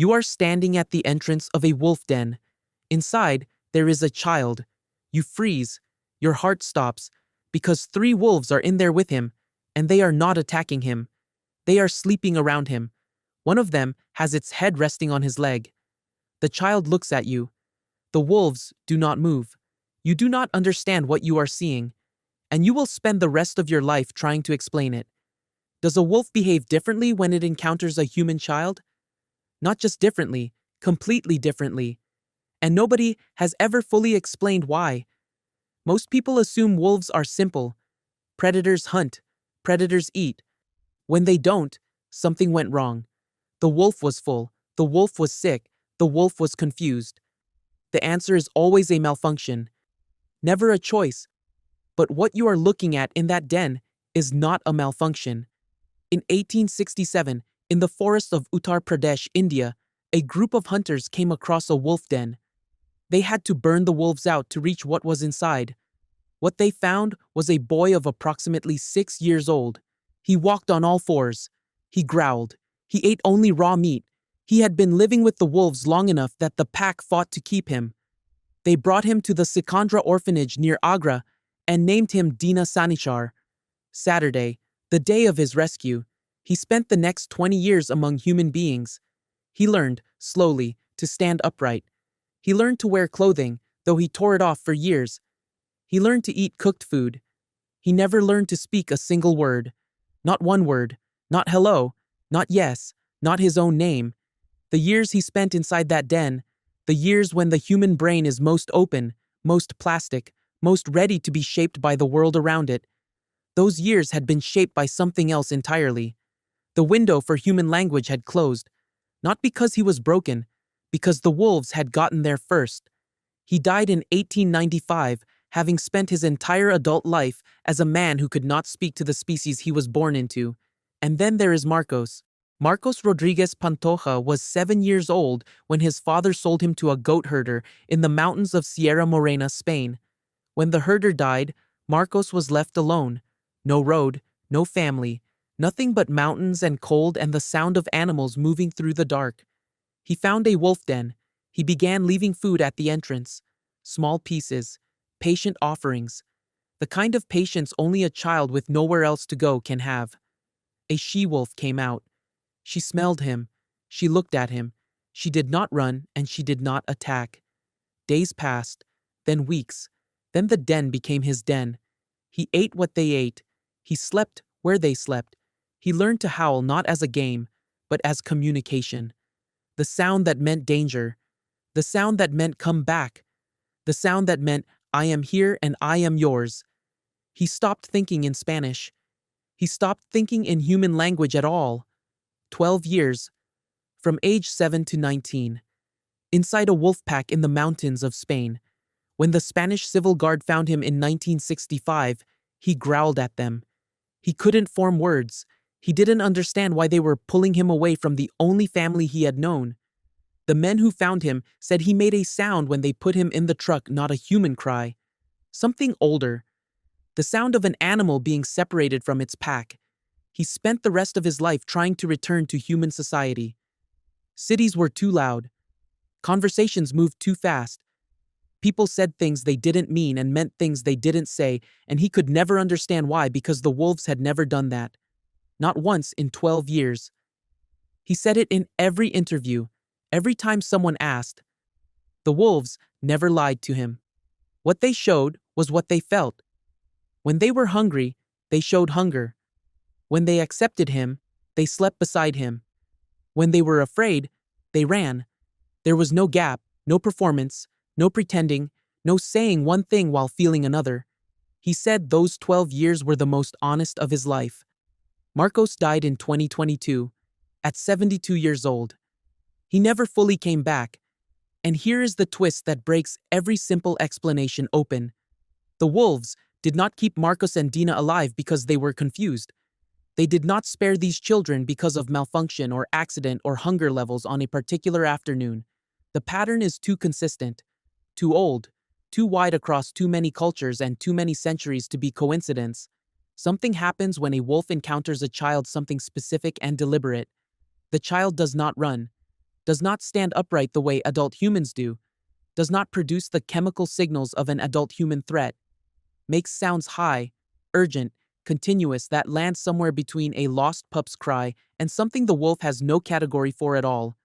You are standing at the entrance of a wolf den. Inside, there is a child. You freeze. Your heart stops, because 3 wolves are in there with him, and they are not attacking him. They are sleeping around him. One of them has its head resting on his leg. The child looks at you. The wolves do not move. You do not understand what you are seeing, and you will spend the rest of your life trying to explain it. Does a wolf behave differently when it encounters a human child? Not just differently, completely differently. And nobody has ever fully explained why. Most people assume wolves are simple. Predators hunt, predators eat. When they don't, something went wrong. The wolf was full, the wolf was sick, the wolf was confused. The answer is always a malfunction. Never a choice. But what you are looking at in that den is not a malfunction. In 1867, in the forests of Uttar Pradesh, India, a group of hunters came across a wolf den. They had to burn the wolves out to reach what was inside. What they found was a boy of approximately 6 years old. He walked on all fours. He growled. He ate only raw meat. He had been living with the wolves long enough that the pack fought to keep him. They brought him to the Sikandra orphanage near Agra and named him Dina Sanishar. Saturday, the day of his rescue, he spent the next 20 years among human beings. He learned, slowly, to stand upright. He learned to wear clothing, though he tore it off for years. He learned to eat cooked food. He never learned to speak a single word. Not one word. Not hello. Not yes. Not his own name. The years he spent inside that den, the years when the human brain is most open, most plastic, most ready to be shaped by the world around it, those years had been shaped by something else entirely. The window for human language had closed, not because he was broken, because the wolves had gotten there first. He died in 1895, having spent his entire adult life as a man who could not speak to the species he was born into. And then there is Marcos. Marcos Rodriguez Pantoja was 7 years old when his father sold him to a goat herder in the mountains of Sierra Morena, Spain. When the herder died, Marcos was left alone. No road, no family, nothing but mountains and cold and the sound of animals moving through the dark. He found a wolf den. He began leaving food at the entrance. Small pieces, patient offerings. The kind of patience only a child with nowhere else to go can have. A she-wolf came out. She smelled him. She looked at him. She did not run and she did not attack. Days passed, then weeks. Then the den became his den. He ate what they ate. He slept where they slept. He learned to howl not as a game, but as communication. The sound that meant danger. The sound that meant come back. The sound that meant I am here and I am yours. He stopped thinking in Spanish. He stopped thinking in human language at all. 12 years. From age 7 to 19. Inside a wolf pack in the mountains of Spain. When the Spanish Civil Guard found him in 1965, he growled at them. He couldn't form words. He didn't understand why they were pulling him away from the only family he had known. The men who found him said he made a sound when they put him in the truck, not a human cry. Something older. The sound of an animal being separated from its pack. He spent the rest of his life trying to return to human society. Cities were too loud. Conversations moved too fast. People said things they didn't mean and meant things they didn't say, and he could never understand why because the wolves had never done that. Not once in 12 years. He said it in every interview, every time someone asked. The wolves never lied to him. What they showed was what they felt. When they were hungry, they showed hunger. When they accepted him, they slept beside him. When they were afraid, they ran. There was no gap, no performance, no pretending, no saying one thing while feeling another. He said those 12 years were the most honest of his life. Marcos died in 2022, at 72 years old. He never fully came back. And here is the twist that breaks every simple explanation open. The wolves did not keep Marcos and Dina alive because they were confused. They did not spare these children because of malfunction or accident or hunger levels on a particular afternoon. The pattern is too consistent, too old, too wide across too many cultures and too many centuries to be coincidence. Something happens when a wolf encounters a child, something specific and deliberate. The child does not run. does not stand upright the way adult humans do, does not produce the chemical signals of an adult human threat, makes sounds high, urgent, continuous that land somewhere between a lost pup's cry and something the wolf has no category for at all.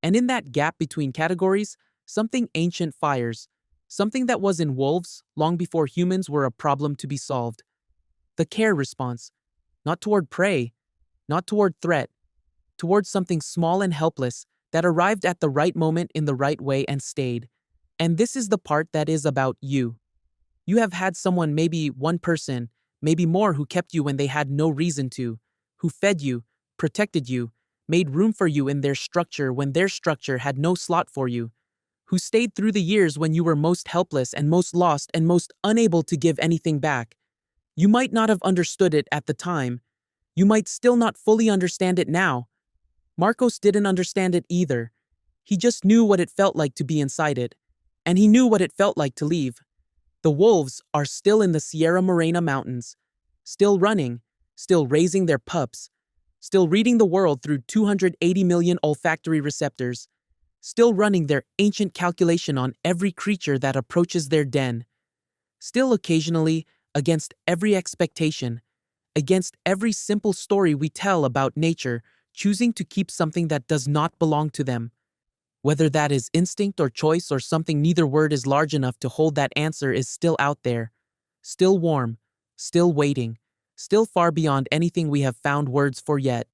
And in that gap between categories, something ancient fires, something that was in wolves long before humans were a problem to be solved. The care response, not toward prey, not toward threat, toward something small and helpless that arrived at the right moment in the right way and stayed. And this is the part that is about you. You have had someone, maybe one person, maybe more, who kept you when they had no reason to, who fed you, protected you, made room for you in their structure when their structure had no slot for you, who stayed through the years when you were most helpless and most lost and most unable to give anything back. You might not have understood it at the time. You might still not fully understand it now. Marcos didn't understand it either. He just knew what it felt like to be inside it. And he knew what it felt like to leave. The wolves are still in the Sierra Morena mountains, still running, still raising their pups, still reading the world through 280 million olfactory receptors, still running their ancient calculation on every creature that approaches their den, still occasionally, against every expectation, against every simple story we tell about nature, choosing to keep something that does not belong to them. Whether that is instinct or choice or something neither word is large enough to hold, that answer is still out there, still warm, still waiting, still far beyond anything we have found words for yet.